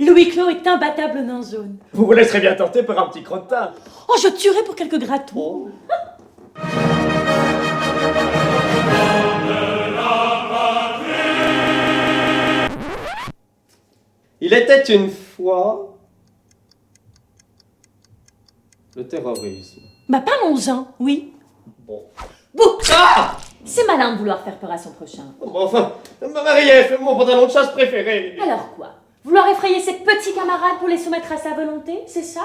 Louis Clos est imbattable en zone. Vous vous laisserez bien tenter par un petit crottin. Oh, je tuerais pour quelques gratons. Il était une fois le terrorisme. Bah parlons-en, oui. Bon. Bouh! Ah! C'est malin de vouloir faire peur à son prochain. Enfin, Marie-Ève, mon pantalon de chasse préféré. Alors quoi? Vouloir effrayer ses petits camarades pour les soumettre à sa volonté, c'est ça?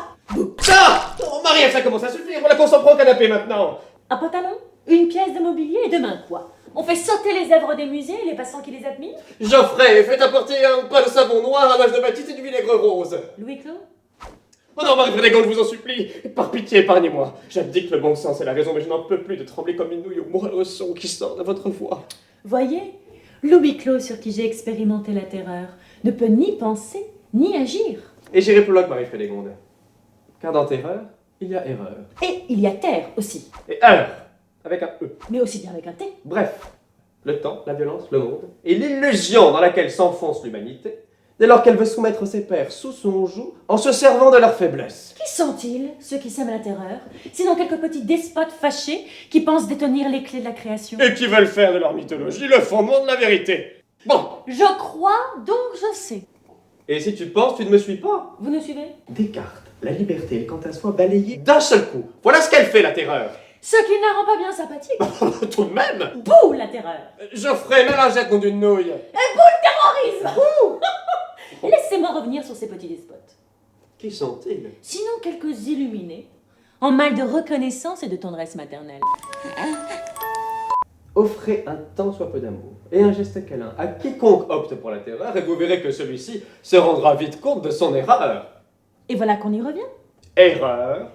Ça! Oh, Marie-Ève, ça commence à suffire. Voilà qu'on s'en prend au canapé maintenant. Un pantalon? Une pièce de mobilier et demain quoi? On fait sauter les œuvres des musées et les passants qui les admirent? Geoffrey, faites apporter un pas de savon noir, un âge de baptiste et du vinaigre rose. Louis Clos? Oh non, Marie-Frédégonde, je vous en supplie. Par pitié, épargnez-moi. J'abdique le bon sens et la raison, mais je n'en peux plus de trembler comme une nouille au moindre son qui sort de votre voix. Voyez, Louis Clos, sur qui j'ai expérimenté la terreur, ne peut ni penser, ni agir. Et j'irai plus loin que Marie-Frédégonde. Car dans terreur, il y a erreur. Et il y a terre aussi, Et heure, avec un E. mais aussi bien avec un T. Bref, le temps, la violence, le monde, et l'illusion dans laquelle s'enfonce l'humanité, dès lors qu'elle veut soumettre ses pairs sous son joug en se servant de leur faiblesse. Qui sont-ils, ceux qui sèment la terreur, sinon quelques petits despotes fâchés qui pensent détenir les clés de la création? Et qui veulent faire de leur mythologie le fondement de la vérité. Bon, Je crois, donc je sais. et si tu penses, tu ne me suis pas. Vous nous suivez? Descartes, la liberté est quant à soi balayée d'un seul coup. Voilà ce qu'elle fait, la terreur. Ce qui ne la rend pas bien sympathique. Tout de même. Bouh, la terreur! Geoffrey, mets la jette, nom d'une nouille. Terrorisme! Laissez-moi revenir sur ces petits despotes. Qui sont-ils? Sinon quelques illuminés, en mal de reconnaissance et de tendresse maternelle. Offrez un tant soit peu d'amour et un geste câlin à quiconque opte pour la terreur et vous verrez que celui-ci se rendra vite compte de son erreur. Et voilà qu'on y revient. Erreur.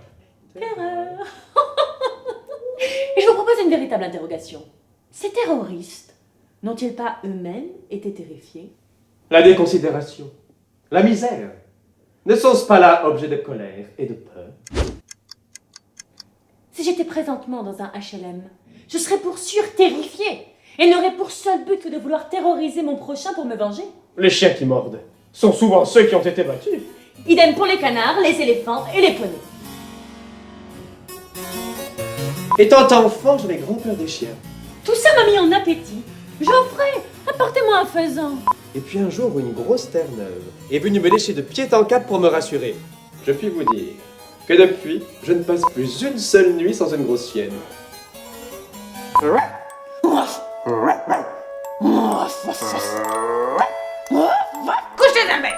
Terreur. Et je vous propose une véritable interrogation. Ces terroristes n'ont-ils pas eux-mêmes été terrifiés? La déconsidération. La misère. Ne sont-ce pas là objet de colère et de peur? Si j'étais présentement dans un HLM, je serais pour sûr terrifiée et n'aurais pour seul but que de vouloir terroriser mon prochain pour me venger. Les chiens qui mordent sont souvent ceux qui ont été battus. Idem pour les canards, les éléphants et les poneys. Étant enfant, j'avais grand peur des chiens. Tout ça m'a mis en appétit. Geoffrey, apportez-moi un faisan. Et puis un jour, une grosse terre-neuve est venue me lécher de pied en cap pour me rassurer. Je puis vous dire que depuis, je ne passe plus une seule nuit sans une grosse chienne. Couchez un bec.